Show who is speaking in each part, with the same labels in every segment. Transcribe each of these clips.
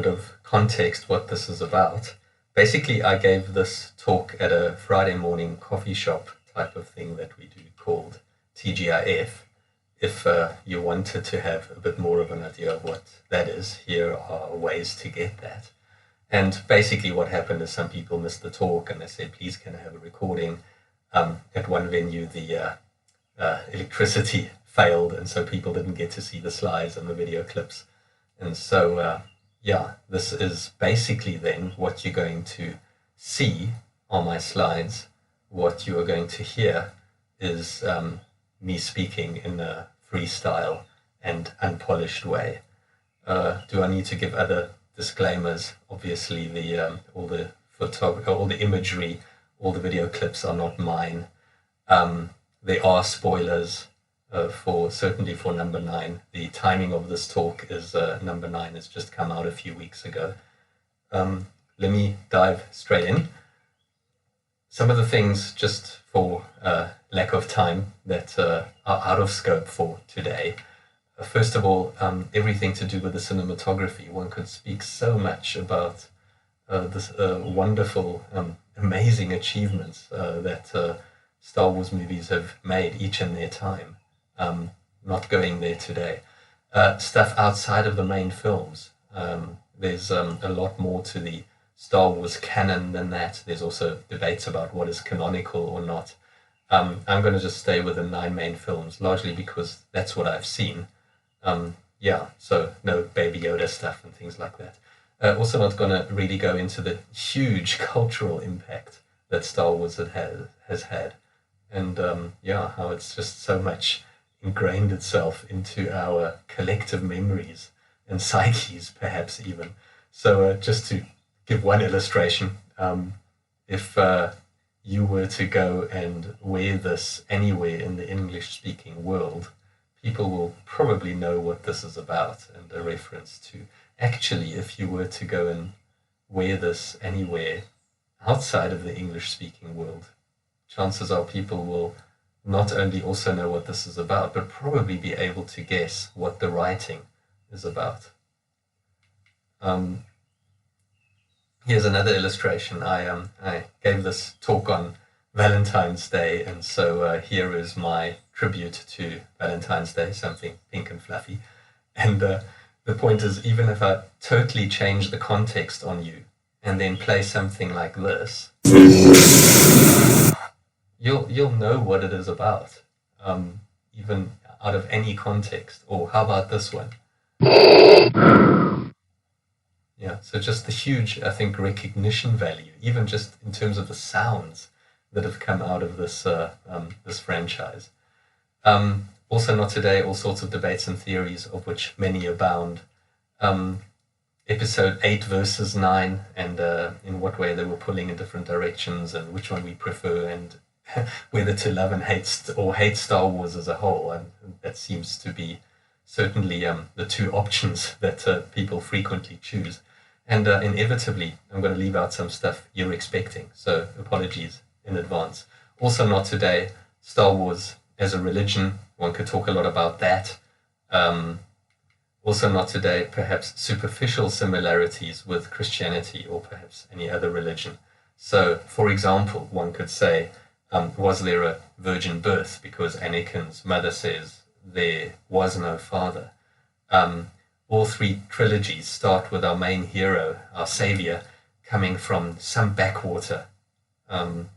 Speaker 1: bit of context what this is about. Basically, I gave this talk at a Friday morning coffee shop type of thing that we do called TGIF. If you wanted to have a bit more of an idea of what that is, here are ways to get that. And basically what happened is some people missed the talk and they said, please can I have a recording? At one venue, the electricity failed, and so people didn't get to see the slides and the video clips. And so, this is basically then what you're going to see on my slides. What you are going to hear is me speaking in a freestyle and unpolished way. Do I need to give other disclaimers? Obviously, all the photography, all the imagery, all the video clips are not mine. There are spoilers certainly for number 9. The timing of this talk is number 9 has just come out a few weeks ago. Let me dive straight in. Some of the things, just for lack of time, that are out of scope for today. First of all, everything to do with the cinematography. One could speak so much about this wonderful, amazing achievements that Star Wars movies have made each in their time. Not going there today. Stuff outside of the main films. There's a lot more to the Star Wars canon than that. There's also debates about what is canonical or not. I'm going to just stay with the 9 main films, largely because that's what I've seen. So no Baby Yoda stuff and things like that. Also not going to really go into the huge cultural impact that Star Wars has had. And how it's just so much ingrained itself into our collective memories and psyches, perhaps even. So just to give one illustration, if you were to go and wear this anywhere in the English-speaking world, people will probably know what this is about, and a reference to, actually, if you were to go and wear this anywhere outside of the English-speaking world, chances are people will not only also know what this is about, but probably be able to guess what the writing is about. Here's another illustration. I gave this talk on Valentine's Day, and so here is my tribute to Valentine's Day, something pink and fluffy. And the point is, even if I totally change the context on you and then play something like this, you'll know what it is about, even out of any context. Or how about this one? Yeah, so just the huge, I think, recognition value, even just in terms of the sounds that have come out of this this franchise. Also not today, all sorts of debates and theories, of which many abound. Episode 8 versus 9, and in what way they were pulling in different directions, and which one we prefer, and whether to love and hate Star Wars as a whole. And that seems to be certainly the 2 options that people frequently choose. And inevitably, I'm going to leave out some stuff you're expecting, so apologies in advance. Also not today, Star Wars as a religion. One could talk a lot about that. Also not today, perhaps superficial similarities with Christianity or perhaps any other religion. So, for example, one could say, was there a virgin birth? Because Anakin's mother says there was no father. All 3 trilogies start with our main hero, our savior, coming from some backwater. Can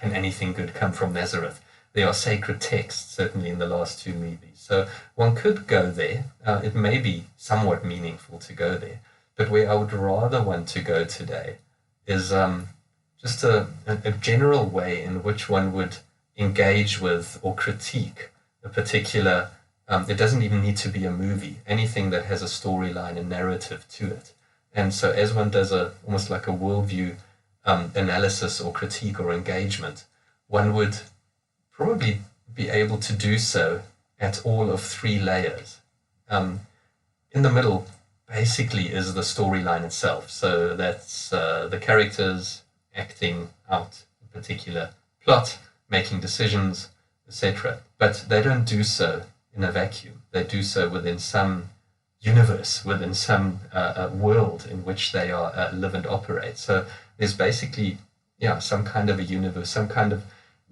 Speaker 1: anything good come from Nazareth? There are sacred texts, certainly in the last 2 movies. So one could go there. It may be somewhat meaningful to go there. But where I would rather want to go today is just a general way in which one would engage with or critique a particular, it doesn't even need to be a movie, anything that has a storyline and narrative to it. And so as one does almost like a worldview analysis or critique or engagement, one would probably be able to do so at all of 3 layers. In the middle, basically, is the storyline itself. So that's the characters acting out a particular plot, making decisions, etc. But they don't do so in a vacuum. They do so within some universe, within some world in which they are live and operate. So there's basically, some kind of a universe, some kind of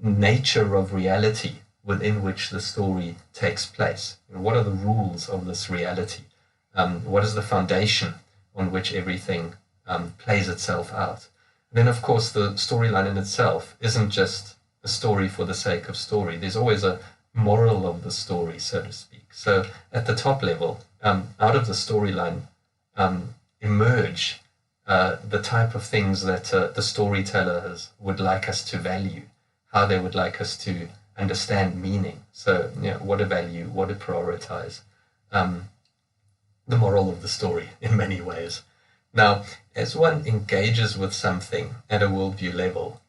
Speaker 1: nature of reality within which the story takes place. What are the rules of this reality? What is the foundation on which everything plays itself out? And then, of course, the storyline in itself isn't just a story for the sake of story. There's always a moral of the story, so to speak. So at the top level, out of the storyline emerge the type of things that the storytellers would like us to value, how they would like us to understand meaning. So, what to value, what to prioritize, the moral of the story in many ways. Now, as one engages with something at a worldview level,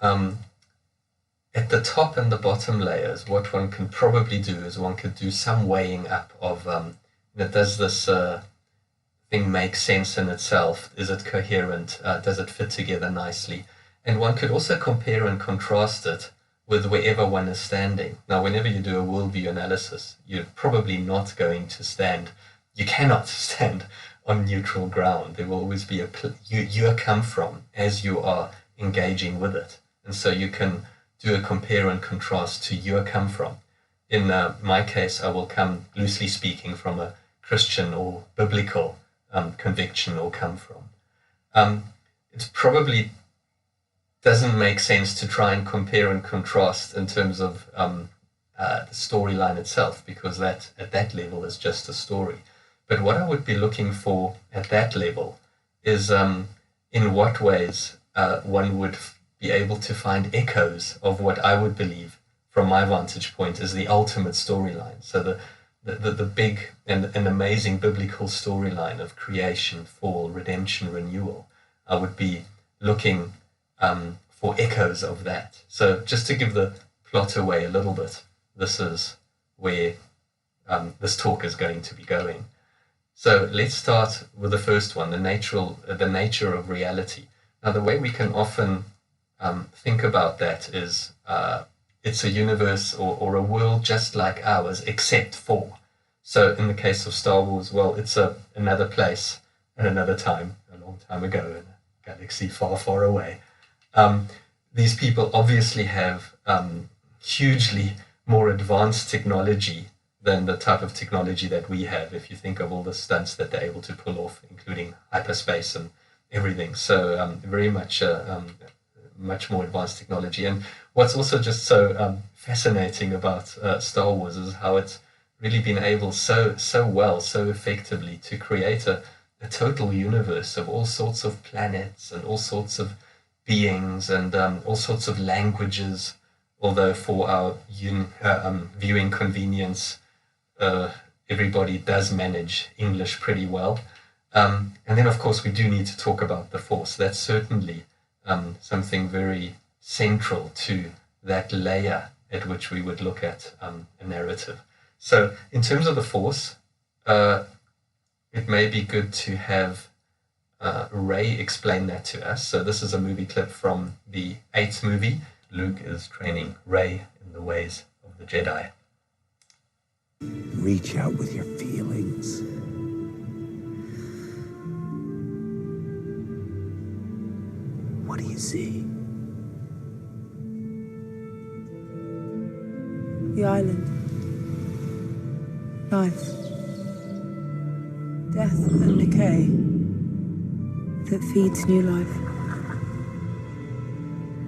Speaker 1: at the top and the bottom layers, what one can probably do is one could do some weighing up of, does this thing make sense in itself? Is it coherent? Does it fit together nicely? And one could also compare and contrast it with wherever one is standing. Now, whenever you do a worldview analysis, you're probably not going to stand, you cannot stand on neutral ground. There will always be you come from as you are engaging with it. And so you can do a compare and contrast to your come from. In my case, I will come, loosely speaking, from a Christian or biblical conviction or come from. It probably doesn't make sense to try and compare and contrast in terms of the storyline itself, because that at that level is just a story. But what I would be looking for at that level is in what ways one would be able to find echoes of what I would believe, from my vantage point, is the ultimate storyline. So the big and amazing biblical storyline of creation, fall, redemption, renewal. I would be looking for echoes of that. So just to give the plot away a little bit, this is where this talk is going to be going. So let's start with the first one, the nature of reality. Now, the way we can often think about that is it's a universe or a world just like ours, except for. So in the case of Star Wars, well, it's another place and another time, a long time ago in a galaxy far, far away. These people obviously have hugely more advanced technology than the type of technology that we have, if you think of all the stunts that they're able to pull off, including hyperspace and everything. So very much much more advanced technology. And what's also just so fascinating about Star Wars is how it's really been able so well, so effectively to create a total universe of all sorts of planets and all sorts of beings and all sorts of languages, although for our viewing convenience, everybody does manage English pretty well. And then, of course, we do need to talk about the Force. That's certainly something very central to that layer at which we would look at a narrative. So in terms of the Force, it may be good to have Ray explain that to us. So this is a movie clip from the 8th movie. Luke is training Ray in the ways of the Jedi.
Speaker 2: Reach out with your feelings. What do you see?
Speaker 3: The island. Life. Death and decay that feeds new life.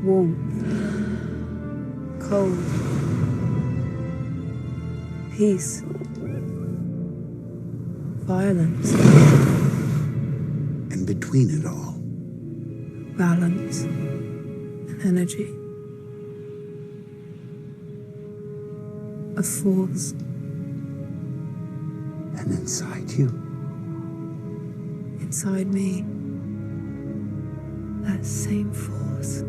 Speaker 3: Warmth. Cold. Peace. Violence.
Speaker 2: And between it all,
Speaker 3: Balance. And energy. A force.
Speaker 2: and inside you.
Speaker 3: Inside me. That same force.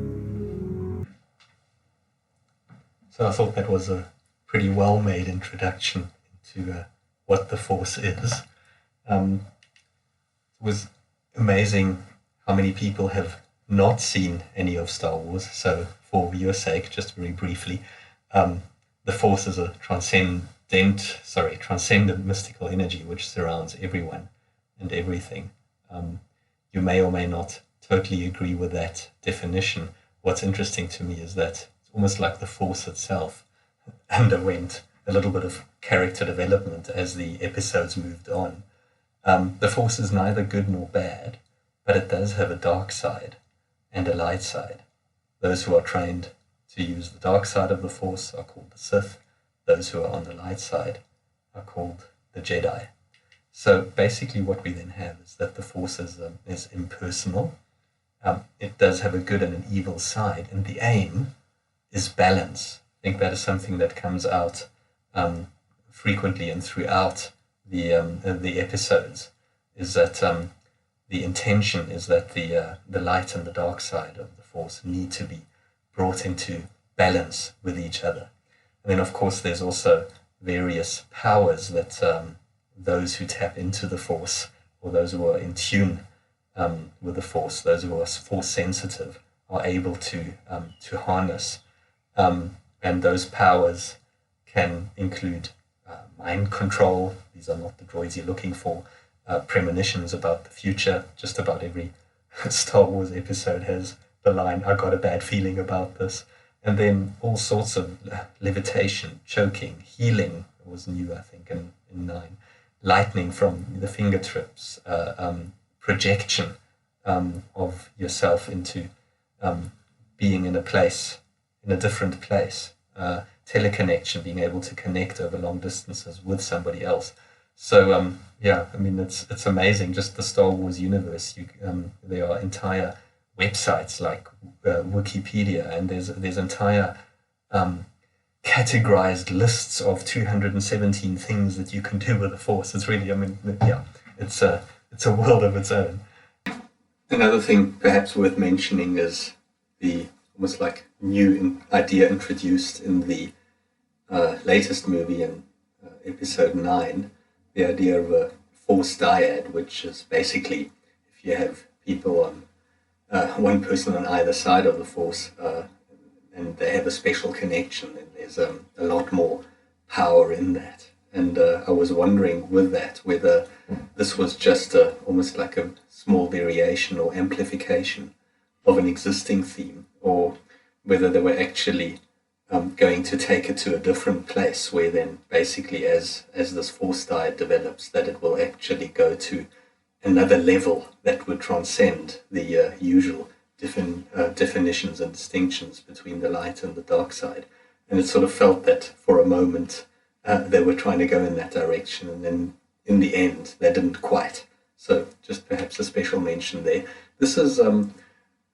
Speaker 1: So I thought that was a pretty well-made introduction into what the Force is. It was amazing how many people have not seen any of Star Wars. So for your sake, just very briefly, the Force is a transcendent mystical energy which surrounds everyone and everything. You may or may not totally agree with that definition. What's interesting to me is that it's almost like the Force itself underwent a little bit of character development as the episodes moved on. The Force is neither good nor bad, but it does have a dark side and a light side. Those who are trained to use the dark side of the Force are called the Sith. Those who are on the light side are called the Jedi. So basically what we then have is that the Force is impersonal. It does have a good and an evil side, and the aim is balance. I think that is something that comes out frequently and throughout the episodes, is that the intention is that the light and the dark side of the Force need to be brought into balance with each other. And then, of course, there's also various powers that those who tap into the Force, or those who are in tune with the Force, those who are Force sensitive, are able to harness. And those powers can include mind control. These are not the droids you're looking for. Premonitions about the future. Just about every Star Wars episode has the line, "I got a bad feeling about this." And then all sorts of levitation, choking, healing was new, I think, in 9. Lightning from the fingertips, projection of yourself into being in a different place, teleconnection, being able to connect over long distances with somebody else. So, it's amazing, just the Star Wars universe. There are entire websites like Wikipedia, and there's entire categorized lists of 217 things that you can do with the Force. It's really, it's a world of its own. Another thing perhaps worth mentioning is the almost like new idea introduced in the latest movie in episode 9, the idea of a Force dyad, which is basically if you have people on one person on either side of the Force, and they have a special connection, and there's a lot more power in that. And I was wondering with that whether this was just almost like a small variation or amplification of an existing theme, or whether they were actually going to take it to a different place, where then basically as this Force dyad develops, that it will actually go to another level that would transcend the usual definitions and distinctions between the light and the dark side. And it sort of felt that for a moment they were trying to go in that direction, and then in the end they didn't quite. So just perhaps a special mention there. This is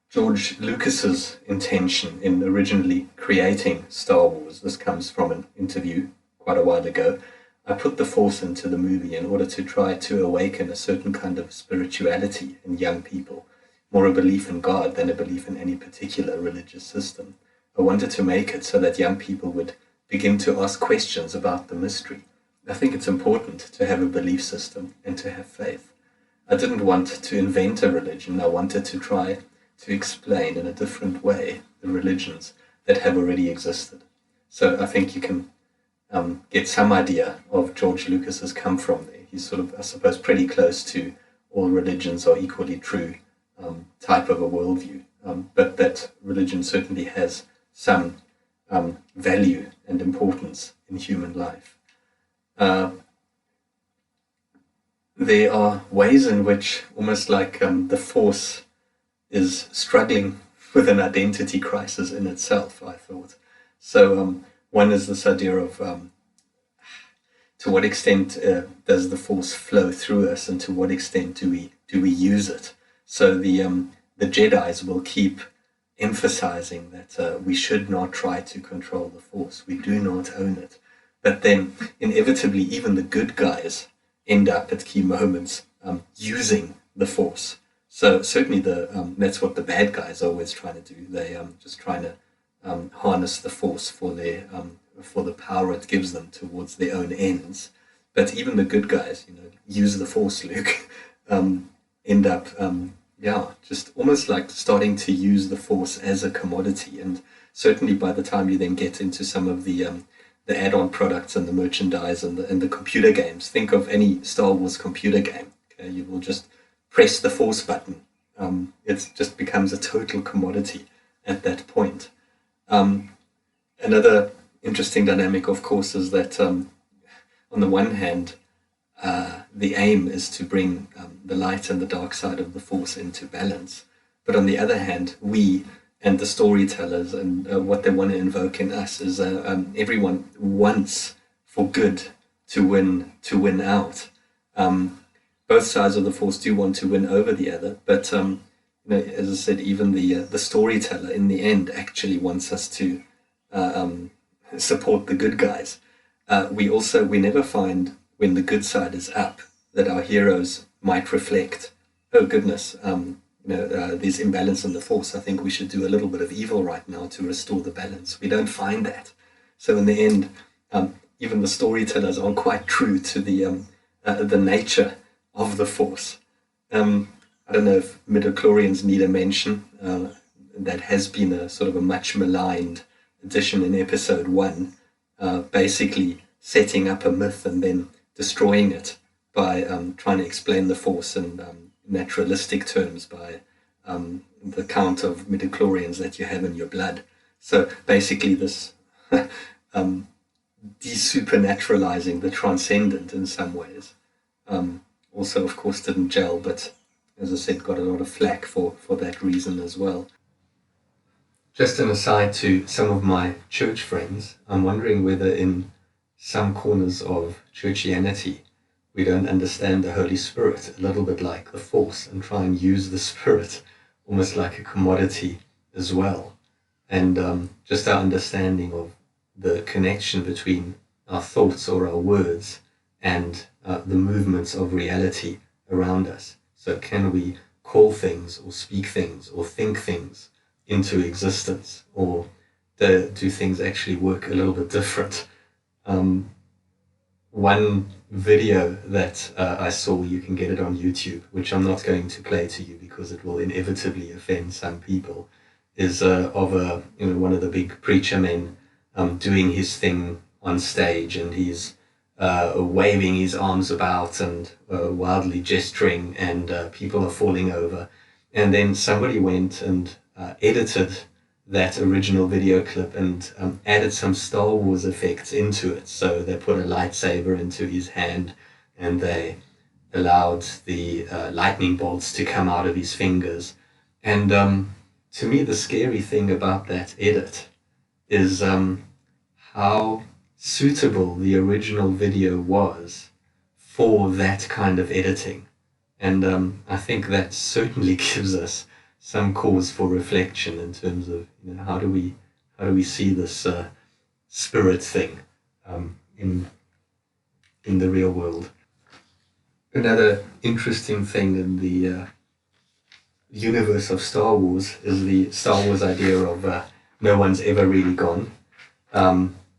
Speaker 1: George Lucas's intention in originally creating Star Wars. This comes from an interview quite a while ago. I put the Force into the movie in order to try to awaken a certain kind of spirituality in young people, more a belief in God than a belief in any particular religious system. I wanted to make it so that young people would begin to ask questions about the mystery. I think it's important to have a belief system and to have faith. I didn't want to invent a religion. I wanted to try to explain in a different way the religions that have already existed. So I think you can get some idea of George Lucas's come from there. He's sort of, I suppose, pretty close to all religions are equally true type of a worldview. But that religion certainly has some value and importance in human life. There are ways in which almost like the Force is struggling with an identity crisis in itself, I thought. So one is this idea of to what extent does the Force flow through us, and to what extent do we use it? So the Jedis will keep emphasizing that we should not try to control the Force. We do not own it. But then inevitably even the good guys end up at key moments using the Force. So certainly that's what the bad guys are always trying to do. They just trying to harness the Force for the power it gives them towards their own ends. But even the good guys, use the Force, Luke, end up just almost like starting to use the Force as a commodity. And certainly by the time you then get into some of the the add-on products and the merchandise and the computer games. Think of any Star Wars computer game. Okay? You will just press the Force button. It just becomes a total commodity at that point. Another interesting dynamic, of course, is that on the one hand, the aim is to bring the light and the dark side of the Force into balance. But on the other hand, we and the storytellers and what they want to invoke in us is everyone wants for good to win out. Both sides of the Force do want to win over the other, but as I said, even the storyteller in the end actually wants us to support the good guys. We never find when the good side is up that our heroes might reflect, oh goodness, there's imbalance in the Force. I think we should do a little bit of evil right now to restore the balance. We don't find that. So in the end, even the storytellers aren't quite true to the nature of the Force. I don't know if midichlorians need a mention. That has been a sort of a much maligned addition in episode 1, basically setting up a myth and then destroying it by trying to explain the Force in naturalistic terms by the count of midichlorians that you have in your blood. So basically this desupernaturalizing the transcendent in some ways. Also, of course, didn't gel, but as I said, got a lot of flack for that reason as well. Just an aside to some of my church friends, I'm wondering whether in some corners of churchianity we don't understand the Holy Spirit a little bit like the Force and try and use the Spirit almost like a commodity as well. And just our understanding of the connection between our thoughts or our words and the movements of reality around us. So can we call things or speak things or think things into existence, or do things actually work a little bit different? One video that I saw, you can get it on YouTube, which I'm not going to play to you because it will inevitably offend some people, is of one of the big preacher men doing his thing on stage, and he's waving his arms about and wildly gesturing, and people are falling over. And then somebody went and edited that original video clip and added some Star Wars effects into it. So they put a lightsaber into his hand and they allowed the lightning bolts to come out of his fingers. And to me, the scary thing about that edit is how suitable the original video was for that kind of editing. And I think that certainly gives us some cause for reflection in terms of how do we see this spirit thing in the real world. Another interesting thing in the universe of Star Wars is the Star Wars idea of no one's ever really gone.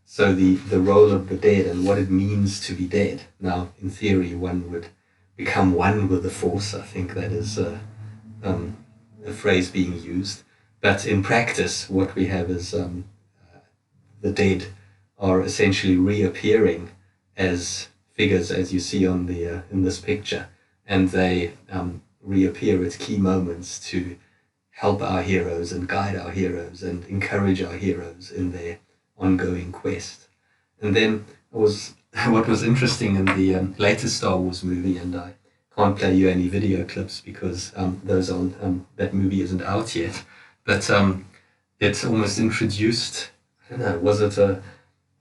Speaker 1: So the role of the dead and what it means to be dead. Now, in theory, one would become one with the Force. I think that is a phrase being used. But in practice, what we have is the dead are essentially reappearing as figures, as you see on the in this picture, and they reappear at key moments to help our heroes and guide our heroes and encourage our heroes in their ongoing quest. And then what was interesting in the latest Star Wars movie, and I can't play you any video clips because that movie isn't out yet, but it almost introduced, I don't know, was it a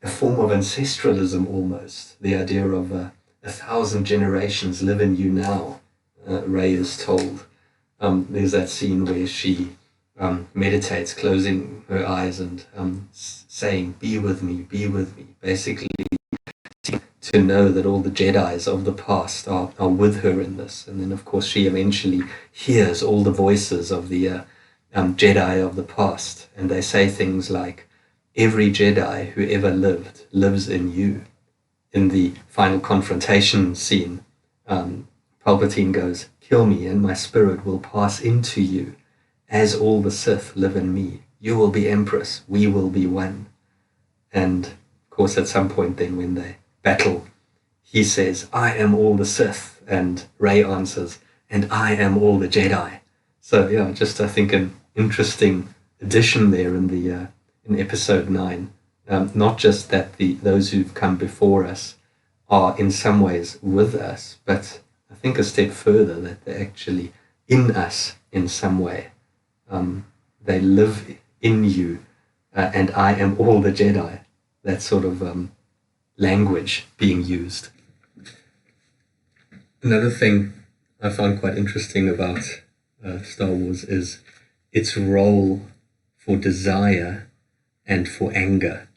Speaker 1: form of ancestralism almost, the idea of 1,000 generations live in you now, Rey is told. There's that scene where she meditates, closing her eyes and saying, be with me, basically to know that all the Jedis of the past are with her in this. And then, of course, she eventually hears all the voices of the Jedi of the past, and they say things like, every Jedi who ever lived lives in you. In the final confrontation scene, Palpatine goes, kill me and my spirit will pass into you. As all the Sith live in me, you will be Empress, we will be one. And of course, at some point then when they battle, he says, "I am all the Sith," and Rey answers, "And I am all the Jedi." So yeah, just I think an interesting addition there in the in episode 9. Not just that those who've come before us are in some ways with us, but I think a step further, that they're actually in us in some way. They live in you, and I am all the Jedi. That sort of language being used. Another thing I found quite interesting about Star Wars is its role for desire and for anger.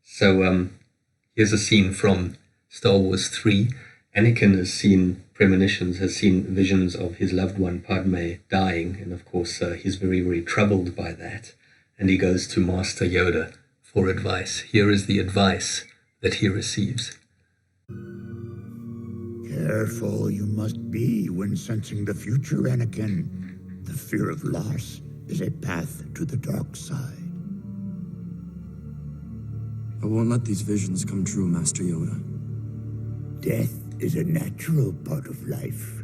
Speaker 1: So here's a scene from Star Wars 3. Anakin has seen premonitions, has seen visions of his loved one Padme dying, and of course he's very, very troubled by that. And he goes to Master Yoda for advice. Here is the advice that he receives.
Speaker 2: Careful you must be when sensing the future, Anakin. The fear of loss is a path to the dark side.
Speaker 4: I won't let these visions come true, Master Yoda.
Speaker 2: Death is a natural part of life.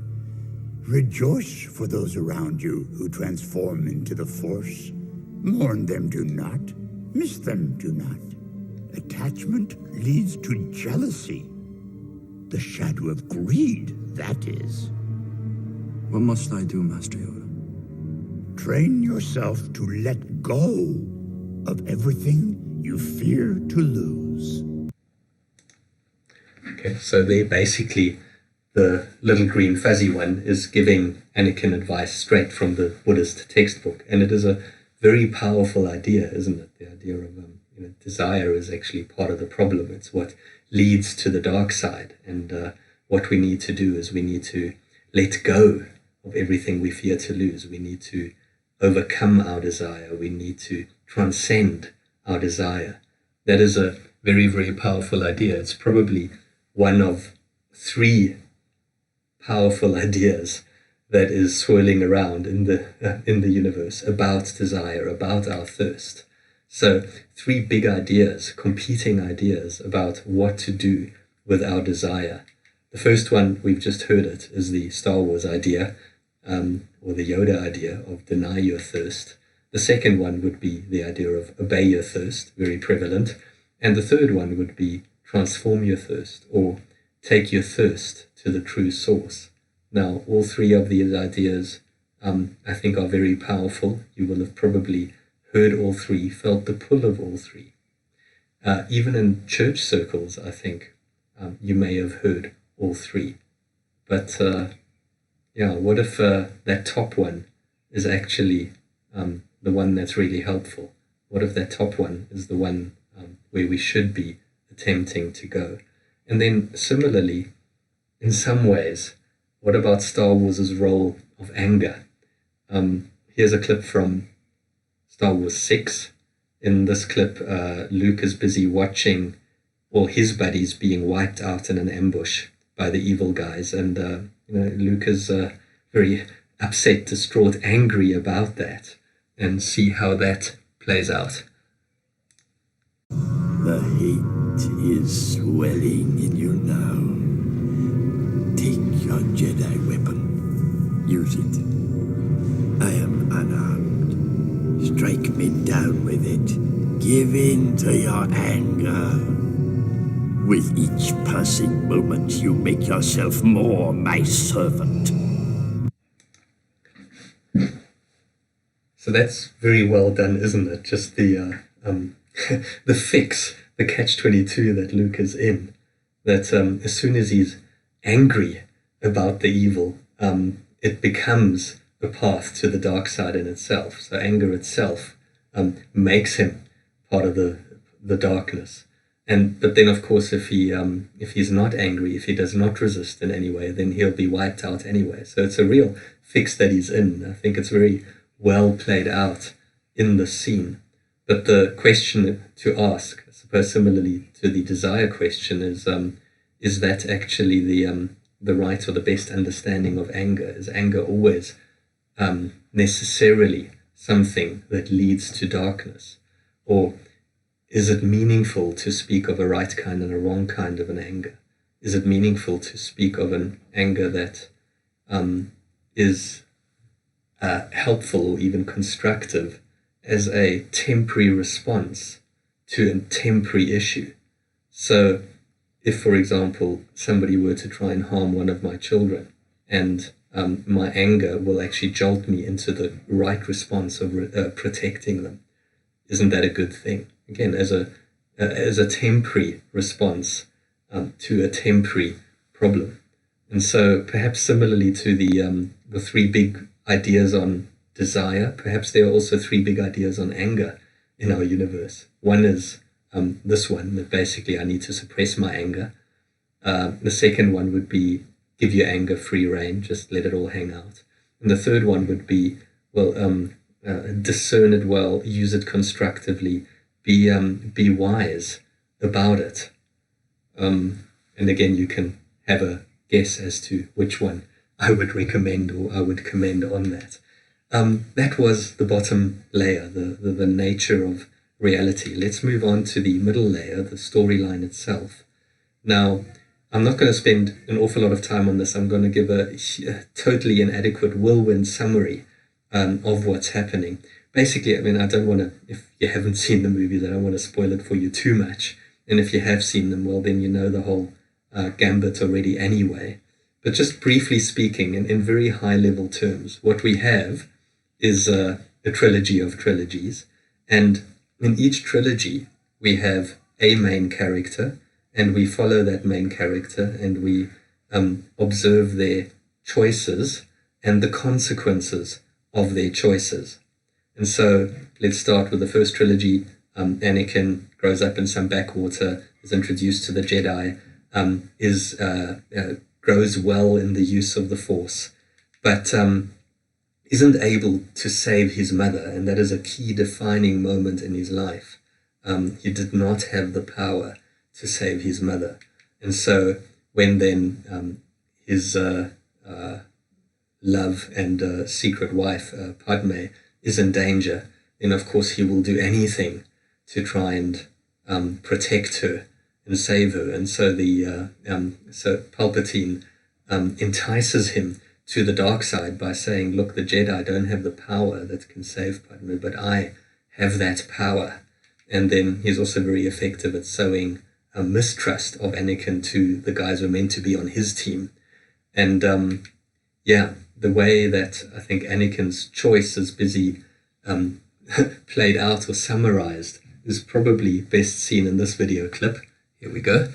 Speaker 2: Rejoice for those around you who transform into the Force. Mourn them, do not. Miss them, do not. Attachment leads to jealousy. The shadow of greed, that is.
Speaker 4: What must I do, Master Yoda?
Speaker 2: Train yourself to let go of everything you fear to lose.
Speaker 1: Okay, so there basically the little green fuzzy one is giving Anakin advice straight from the Buddhist textbook. And it is a very powerful idea, isn't it? The idea of desire is actually part of the problem. It's what leads to the dark side. And what we need to do is we need to let go of everything we fear to lose. We need to overcome our desire. We need to transcend our desire. That is a very, very powerful idea. It's probably one of 3 powerful ideas that is swirling around in the universe about desire, about our thirst. So 3 big ideas, competing ideas about what to do with our desire. The first one, we've just heard it, is the Star Wars idea, or the Yoda idea of deny your thirst. The second one would be the idea of obey your thirst, very prevalent. And the third one would be transform your thirst, or take your thirst to the true source. Now, all 3 of these ideas, I think, are very powerful. You will have probably heard all 3, felt the pull of all 3. Even in church circles, I think, you may have heard all 3. But, what if that top one is actually the one that's really helpful? What if that top one is the one where we should be attempting to go? And then similarly, in some ways, what about Star Wars' role of anger? Here's a clip from Star Wars 6. In this clip, Luke is busy watching all his buddies being wiped out in an ambush by the evil guys. And Luke is very upset, distraught, angry about that. And see how that plays out.
Speaker 2: The hate is swelling in you now. Take your Jedi weapon. Use it. I am unarmed. Strike me down with it. Give in to your anger. With each passing moment, you make yourself more my servant.
Speaker 1: So that's very well done, isn't it? Just the the fix, the catch-22 that Luke is in. That as soon as he's angry about the evil, it becomes a path to the dark side in itself. So anger itself makes him part of the darkness. But then, of course, if he's not angry, if he does not resist in any way, then he'll be wiped out anyway. So it's a real fix that he's in. I think it's very well played out in the scene. But the question to ask, I suppose similarly to the desire question, is that actually the right or the best understanding of anger? Is anger always necessarily something that leads to darkness? Or is it meaningful to speak of a right kind and a wrong kind of an anger? Is it meaningful to speak of an anger that is helpful or even constructive as a temporary response to a temporary issue? So if, for example, somebody were to try and harm one of my children, and my anger will actually jolt me into the right response of protecting them, isn't that a good thing? Again, as a temporary response to a temporary problem. And so perhaps similarly to the three big ideas on desire, perhaps there are also three big ideas on anger in our universe. One is this one, that basically I need to suppress my anger. The second one would be give your anger free rein, just let it all hang out. And the third one would be, well, discern it well, use it constructively, be wise about it. And again, you can have a guess as to which one I would recommend or I would commend on that. That was the bottom layer, the nature of reality. Let's move on to the middle layer, the storyline itself. Now, I'm not going to spend an awful lot of time on this. I'm going to give a totally inadequate whirlwind summary of what's happening. Basically, I mean, I don't want to, if you haven't seen the movies, I don't want to spoil it for you too much. And if you have seen them, well, then you know the whole gambit already anyway. But just briefly speaking, in very high-level terms, what we have is a trilogy of trilogies. And in each trilogy, we have a main character, and we follow that main character, and we observe their choices and the consequences of their choices. And so let's start with the first trilogy. Anakin grows up in some backwater, is introduced to the Jedi, grows well in the use of the Force, but isn't able to save his mother, and that is a key defining moment in his life. He did not have the power to save his mother. And so when then his love and secret wife, Padme, is in danger, then of course he will do anything to try and protect her and save her. And so so Palpatine entices him to the dark side by saying, look, the Jedi don't have the power that can save Padme, but I have that power. And then he's also very effective at sowing a mistrust of Anakin to the guys who are meant to be on his team. And the way that I think Anakin's choice is busy played out or summarized is probably best seen in this video clip. Here we go.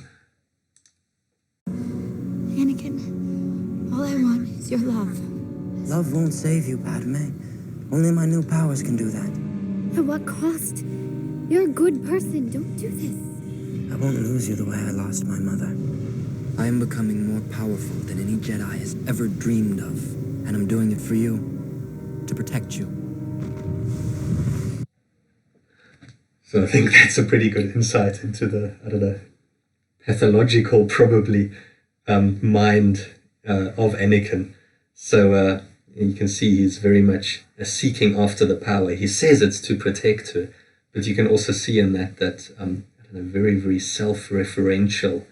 Speaker 5: Anakin, all I want is your love.
Speaker 6: Love won't save you, Padme. Only my new powers can do that.
Speaker 5: At what cost? You're a good person. Don't do this.
Speaker 6: I won't lose you the way I lost my mother. I am becoming more powerful than any Jedi has ever dreamed of, and I'm doing it for you, to protect you.
Speaker 1: So I think that's a pretty good insight into the, pathological, probably, mind of Anakin. So you can see he's very much seeking after the power. He says it's to protect her, but you can also see in that very, very self-referential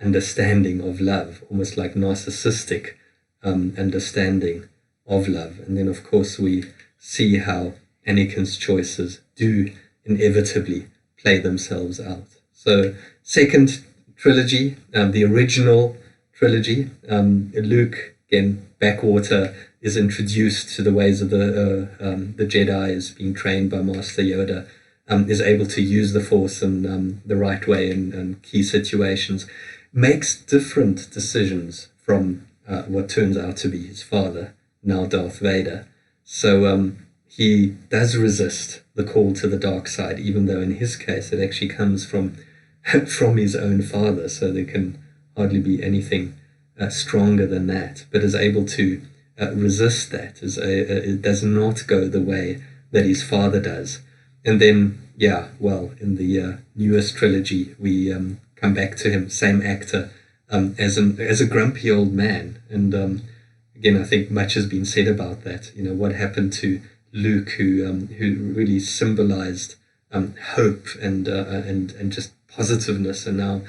Speaker 1: understanding of love, almost like narcissistic understanding of love. And then, of course, we see how Anakin's choices do inevitably play themselves out. So, second trilogy, the original trilogy, Luke, again, backwater, is introduced to the ways of the Jedi, is being trained by Master Yoda, is able to use the Force in the right way in key situations, makes different decisions from what turns out to be his father, now Darth Vader. So he does resist the call to the dark side, even though in his case it actually comes from his own father, so there can hardly be anything stronger than that, but is able to resist that. It does not go the way that his father does. And then, in the newest trilogy, we come back to him, same actor, as a grumpy old man. And again, I think much has been said about that. You know, what happened to Luke, who really symbolized hope and just positiveness. And now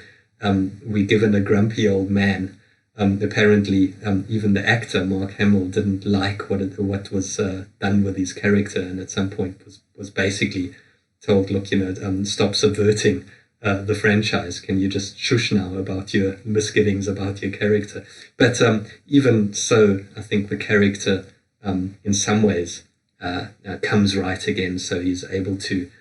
Speaker 1: we're given a grumpy old man. Apparently, even the actor Mark Hamill didn't like what was done with his character, and at some point was basically told, look, stop subverting the franchise. Can you just shush now about your misgivings about your character? But even so, I think the character in some ways comes right again. So he's able to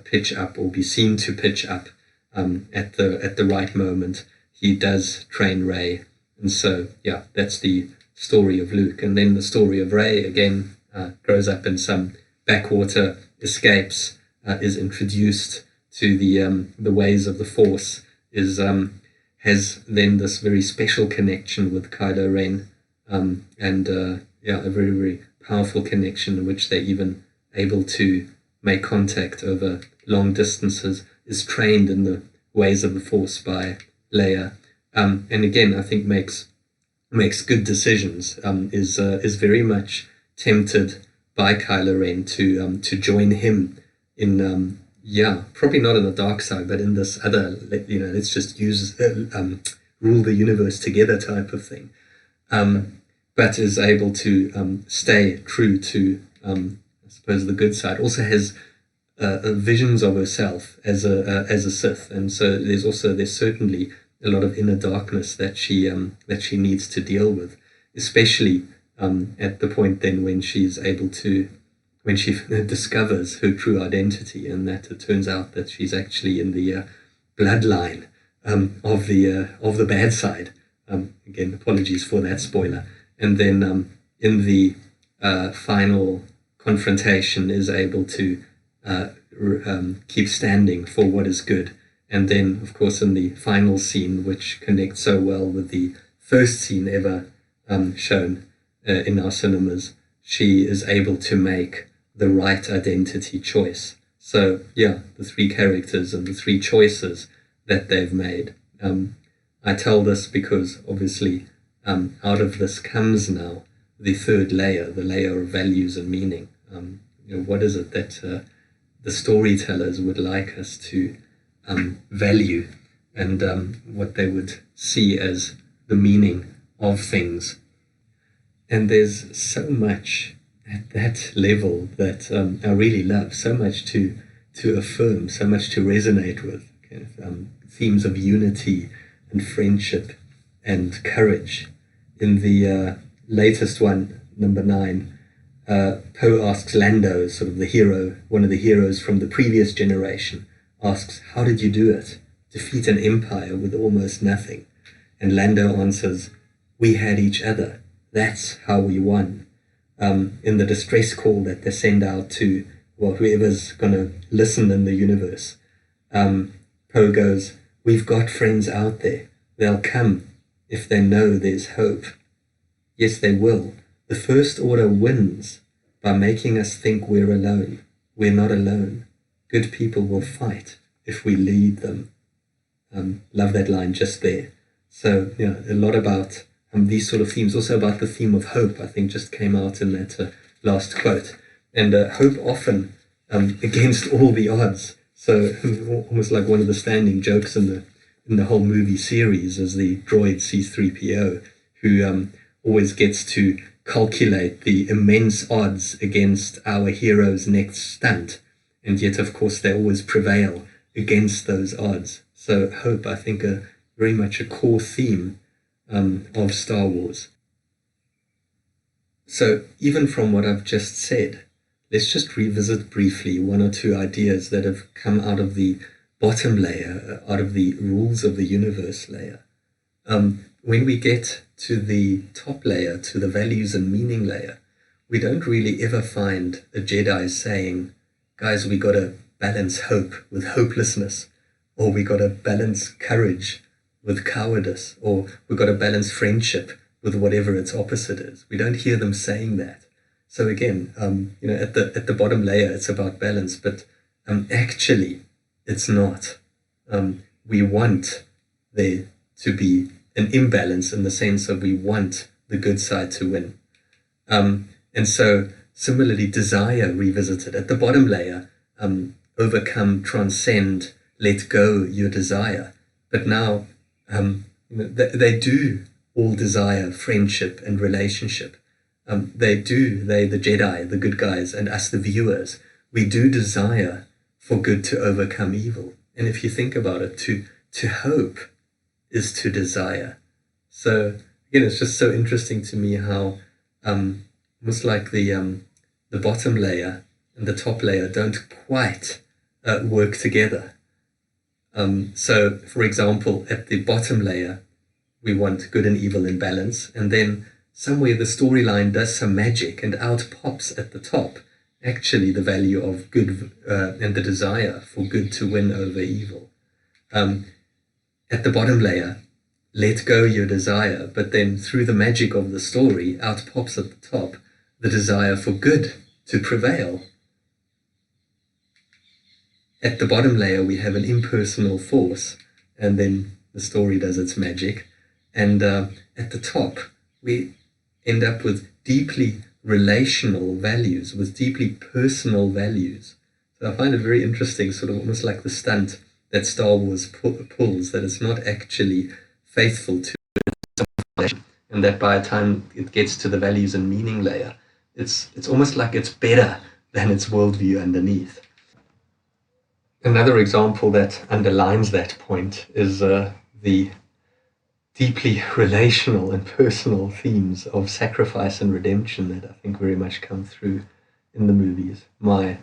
Speaker 1: pitch up, or be seen to pitch up at the right moment. He does train Rey, and so that's the story of Luke. And then the story of Rey again grows up in some backwater, escapes, is introduced to the ways of the Force, has then this very special connection with Kylo Ren, and a very, very powerful connection in which they're even able to make contact over long distances, is trained in the ways of the Force by Leia, and again I think makes good decisions, is very much tempted by Kylo Ren to join him in probably not in the dark side, but in this other, let's just rule the universe together type of thing, but is able to stay true to I suppose the good side. Also has visions of herself as a Sith, and so there's certainly a lot of inner darkness that she needs to deal with, especially at the point then when she discovers her true identity, and that it turns out that she's actually in the bloodline of the bad side. Again, apologies for that spoiler. And then in the final confrontation is able to keep standing for what is good. And then, of course, in the final scene, which connects so well with the first scene ever shown in our cinemas, she is able to make the right identity choice. So, the three characters and the three choices that they've made. I tell this because, obviously, out of this comes now the third layer, the layer of values and meaning. What is it that the storytellers would like us to value, and what they would see as the meaning of things? And there's so much at that level that I really love, so much to affirm, so much to resonate with. Themes of unity and friendship and courage. In the latest one, number 9, Poe asks Lando, sort of the hero, one of the heroes from the previous generation, asks, how did you do it? Defeat an empire with almost nothing. And Lando answers, we had each other. That's how we won. In the distress call that they send out to whoever's going to listen in the universe, Poe goes, we've got friends out there. They'll come if they know there's hope. Yes, they will. The First Order wins by making us think we're alone. We're not alone. Good people will fight if we lead them. Love that line just there. So, a lot about these sort of themes. Also about the theme of hope, I think, just came out in that last quote. And hope often against all the odds. So almost like one of the standing jokes in the whole movie series is the droid C-3PO, who always gets to calculate the immense odds against our hero's next stunt. And yet, of course, they always prevail against those odds. So hope, I think, very much a core theme of Star Wars. So even from what I've just said, let's just revisit briefly one or two ideas that have come out of the bottom layer, out of the rules of the universe layer. When we get to the top layer, to the values and meaning layer, we don't really ever find a Jedi saying, guys, we got to balance hope with hopelessness, or we got to balance courage with cowardice, or we got to balance friendship with whatever its opposite is. We don't hear them saying that. So again, at the bottom layer, it's about balance, but actually, it's not. We want there to be an imbalance in the sense of we want the good side to win. And so, similarly, desire revisited. At the bottom layer, overcome, transcend, let go your desire. But now they do all desire friendship and relationship. They, the Jedi, the good guys, and us, the viewers, we do desire for good to overcome evil. And if you think about it, to hope is to desire. So again, it's just so interesting to me how almost like the bottom layer and the top layer don't quite work together. So, for example, at the bottom layer, we want good and evil in balance, and then somewhere the storyline does some magic, and out pops at the top actually the value of good and the desire for good to win over evil. At the bottom layer, let go your desire, but then through the magic of the story, out pops at the top the desire for good to prevail. At the bottom layer, we have an impersonal force, and then the story does its magic. And at the top, we end up with deeply relational values, with deeply personal values. So I find it very interesting, sort of almost like the stunt that Star Wars pulls, that it's not actually faithful to it, and that by the time it gets to the values and meaning layer, it's almost like it's better than its worldview underneath. Another example that underlines that point is the deeply relational and personal themes of sacrifice and redemption that I think very much come through in the movies. My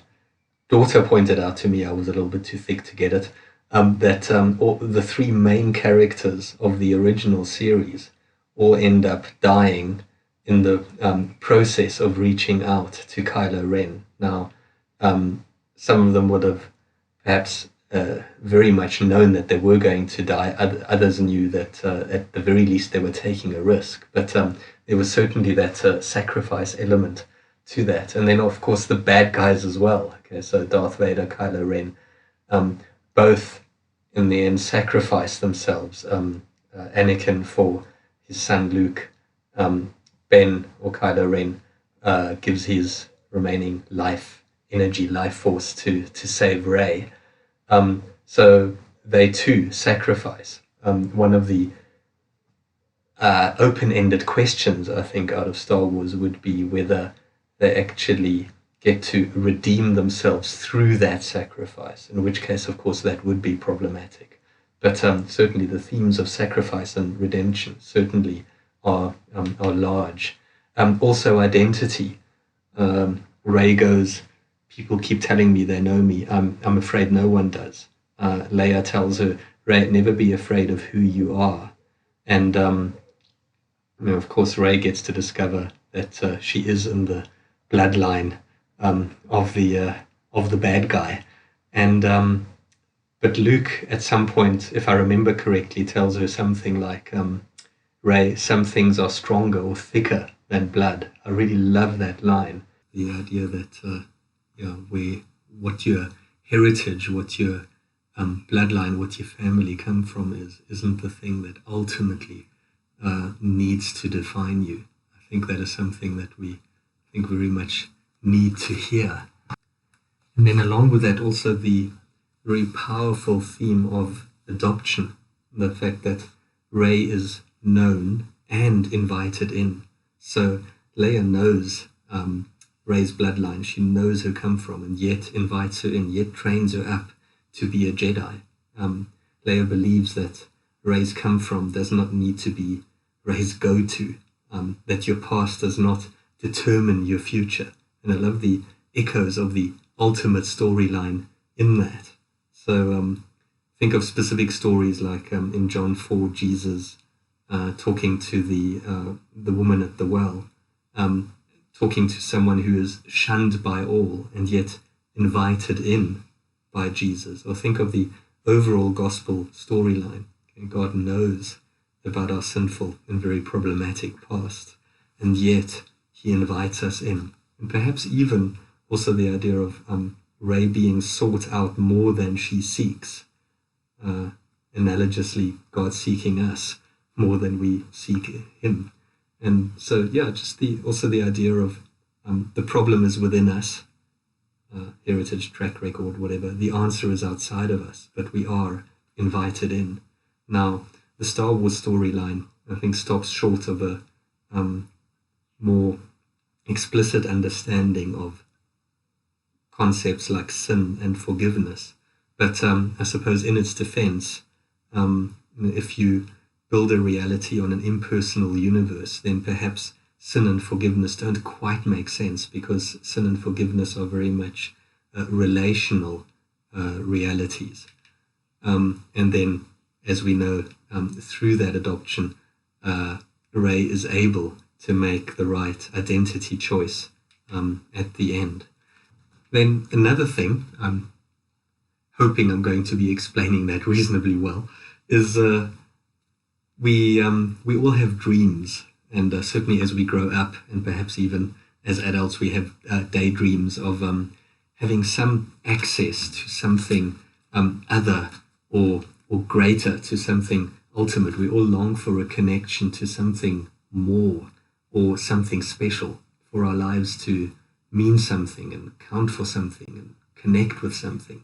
Speaker 1: daughter pointed out to me, I was a little bit too thick to get it, that all the three main characters of the original series all end up dying in the process of reaching out to Kylo Ren. Now, some of them would have perhaps very much known that they were going to die. Others knew that at the very least they were taking a risk. But there was certainly that sacrifice element to that. And then, of course, the bad guys as well. Okay, so Darth Vader, Kylo Ren, both in the end sacrificed themselves. Anakin for his son Luke, Ben or Kylo Ren gives his remaining life energy, life force to save Rey. So they too sacrifice. One of the open-ended questions, I think, out of Star Wars would be whether they actually get to redeem themselves through that sacrifice, in which case, of course, that would be problematic. But certainly the themes of sacrifice and redemption certainly are large. Also identity. Rey goes, people keep telling me they know me. I'm afraid no one does. Leia tells her, Rey, never be afraid of who you are. And, of course, Rey gets to discover that she is in the bloodline of the bad guy. And but Luke, at some point, if I remember correctly, tells her something like, Rey, some things are stronger or thicker than blood. I really love that line. The idea that what your heritage, what your bloodline, what your family come from isn't the thing that ultimately needs to define you. I think that is something that we think very much need to hear. And then along with that, also the very powerful theme of adoption, the fact that Rey is known and invited in. So Leia knows Rey's bloodline, she knows her come from, and yet invites her in, yet trains her up to be a Jedi. Leia believes that Rey's come from does not need to be Rey's go-to, that your past does not determine your future. And I love the echoes of the ultimate storyline in that. So think of specific stories like in John 4, Jesus talking to the woman at the well, talking to someone who is shunned by all and yet invited in by Jesus. Or think of the overall gospel storyline. Okay, God knows about our sinful and very problematic past, and yet he invites us in. And perhaps even also the idea of Rey being sought out more than she seeks. Analogously, God seeking us more than we seek him. And so, just also the idea of the problem is within us.
Speaker 7: heritage, track record, whatever. The answer is outside of us, but we are invited in. Now, the Star Wars storyline, I think, stops short of a more explicit understanding of concepts like sin and forgiveness. But I suppose in its defense, if you build a reality on an impersonal universe, then perhaps sin and forgiveness don't quite make sense, because sin and forgiveness are very much relational realities. And then, as we know, through that adoption, Rey is able to make the right identity choice at the end. Then another thing, I'm hoping I'm going to be explaining that reasonably well, is we all have dreams, and certainly as we grow up, and perhaps even as adults, we have daydreams of having some access to something other or greater, to something ultimate. We all long for a connection to something more or something special, for our lives to mean something and count for something and connect with something.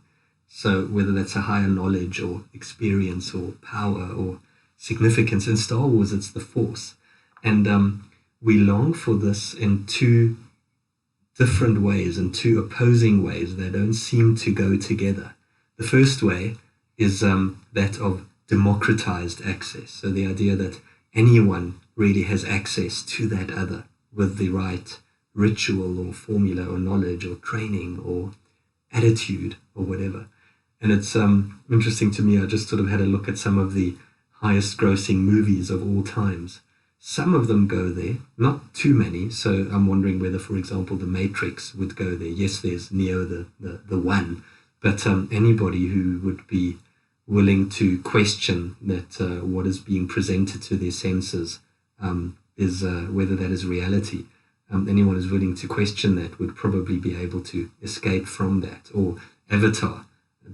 Speaker 7: So whether that's a higher knowledge or experience or power or significance, in Star Wars it's the Force. And we long for this in two different ways, in two opposing ways that don't seem to go together. The first way is that of democratized access. So the idea that anyone really has access to that other with the right ritual or formula or knowledge or training or attitude or whatever. And it's interesting to me, I just sort of had a look at some of the highest grossing movies of all times. Some of them go there, not too many. So I'm wondering whether, for example, The Matrix would go there. Yes, there's Neo, the one, but anybody who would be willing to question that what is being presented to their senses is whether that is reality. Anyone who's willing to question that would probably be able to escape from that. Or Avatar.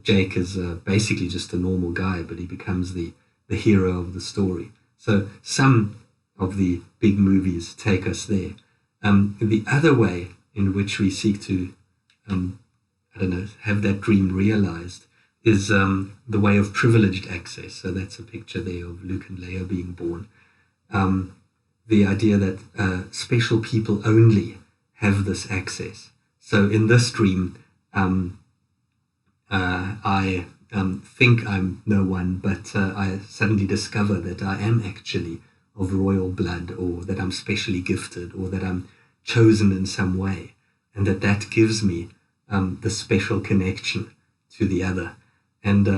Speaker 7: Jake is basically just a normal guy, but he becomes the hero of the story. So some of the big movies take us there. The other way in which we seek to, have that dream realized is the way of privileged access. So that's a picture there of Luke and Leia being born. The idea that special people only have this access. So in this dream, I think I'm no one, but I suddenly discover that I am actually of royal blood, or that I'm specially gifted, or that I'm chosen in some way, and that gives me the special connection to the other. And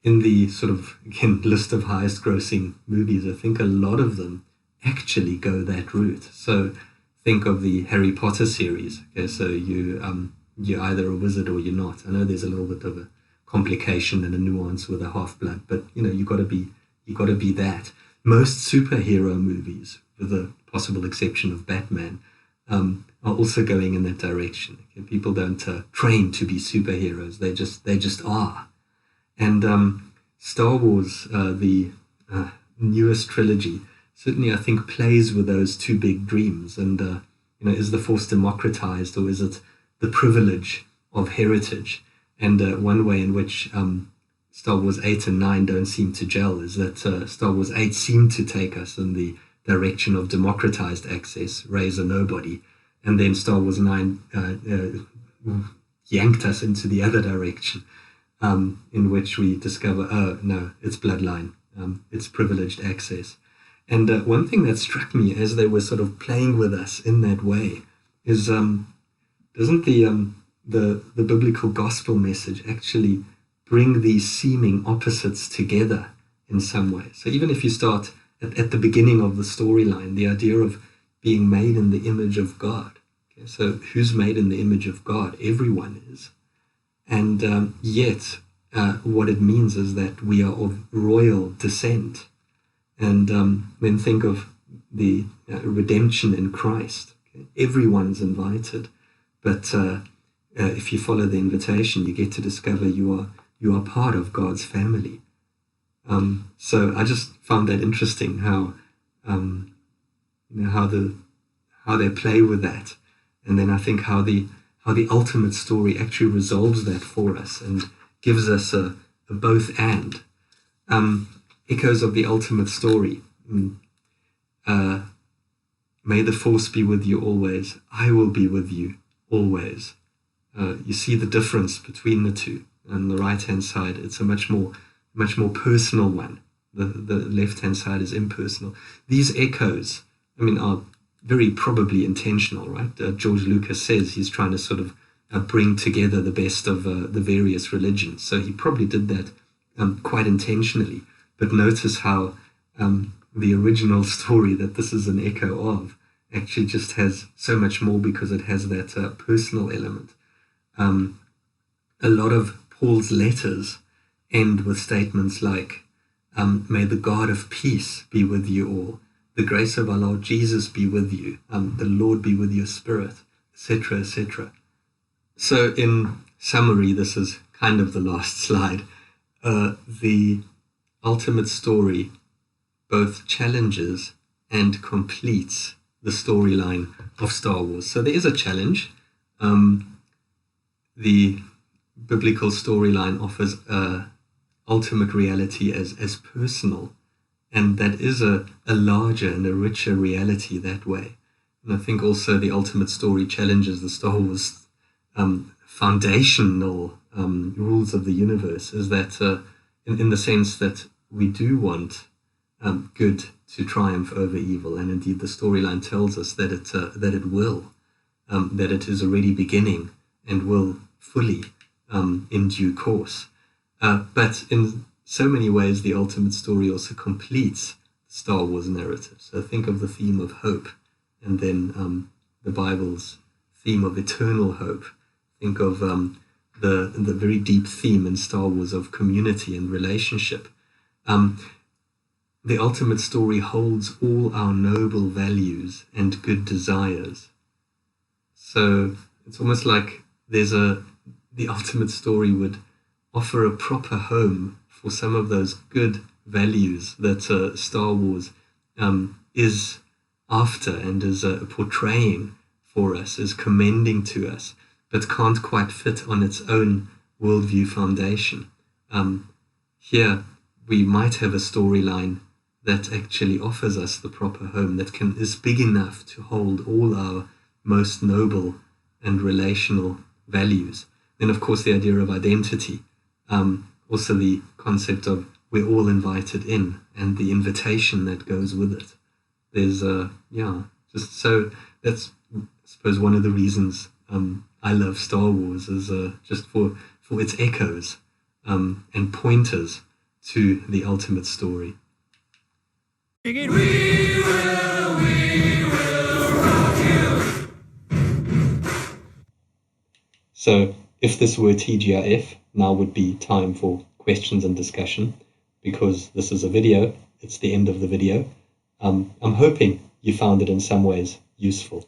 Speaker 7: in the sort of, again, list of highest grossing movies, I think a lot of them actually go that route. So think of the Harry Potter series. Okay, so you're either a wizard or you're not. I know there's a little bit of a complication and a nuance with a half-blood, but you got to be that. Most superhero movies, with the possible exception of Batman, are also going in that direction. Okay? People don't train to be superheroes; they just are. And Star Wars, the newest trilogy, certainly I think plays with those two big dreams. And is the Force democratized, or is it the privilege of heritage? And one way in which Star Wars 8 and 9 don't seem to gel is that Star Wars 8 seemed to take us in the direction of democratized access, Rey's a nobody, and then Star Wars 9 yanked us into the other direction, in which we discover, oh no, it's bloodline, it's privileged access. And one thing that struck me as they were sort of playing with us in that way is, doesn't the biblical gospel message actually bring these seeming opposites together in some way? So even if you start at the beginning of the storyline, the idea of being made in the image of God. Okay, so who's made in the image of God? Everyone is. And yet what it means is that we are of royal descent. And then think of the redemption in Christ. Okay? Everyone's invited. But if you follow the invitation, you get to discover you are part of God's family. So I just found that interesting, how how they play with that, and then I think how the how the ultimate story actually resolves that for us and gives us a both and. Echoes of the ultimate story. May the force be with you always. I will be with you always. You see the difference between the two. On the right-hand side, it's a much more personal one. The left-hand side is impersonal. These echoes, are very probably intentional, right? George Lucas says he's trying to sort of bring together the best of the various religions. So he probably did that quite intentionally. But notice how the original story that this is an echo of actually just has so much more because it has that personal element. A lot of Paul's letters end with statements like, may the God of peace be with you all. The grace of our Lord Jesus be with you. The Lord be with your spirit, etc., etc. So in summary, this is kind of the last slide. The ultimate story both challenges and completes the storyline of Star Wars. So there is a challenge. The biblical storyline offers ultimate reality as personal, and that is a larger and a richer reality that way. And I think also the ultimate story challenges the Star Wars foundational rules of the universe, is that in the sense that we do want good to triumph over evil, and indeed the storyline tells us that it will, that it is already beginning and will fully in due course. But in so many ways, the ultimate story also completes the Star Wars narrative. So think of the theme of hope, and then the Bible's theme of eternal hope. Think of the very deep theme in Star Wars of community and relationship. The ultimate story holds all our noble values and good desires. So it's almost like the ultimate story would offer a proper home for some of those good values that Star Wars is after and is portraying for us, is commending to us, but can't quite fit on its own worldview foundation. Here we might have a storyline that actually offers us the proper home that is big enough to hold all our most noble and relational values. Then, of course, the idea of identity, also the concept of we're all invited in, and the invitation that goes with it. There's just so that's, I suppose, one of the reasons I love Star Wars is just for its echoes and pointers to the ultimate story.
Speaker 8: We will rock you.
Speaker 7: So if this were TGIF, now would be time for questions and discussion. Because this is a video, it's the end of the video. I'm hoping you found it in some ways useful.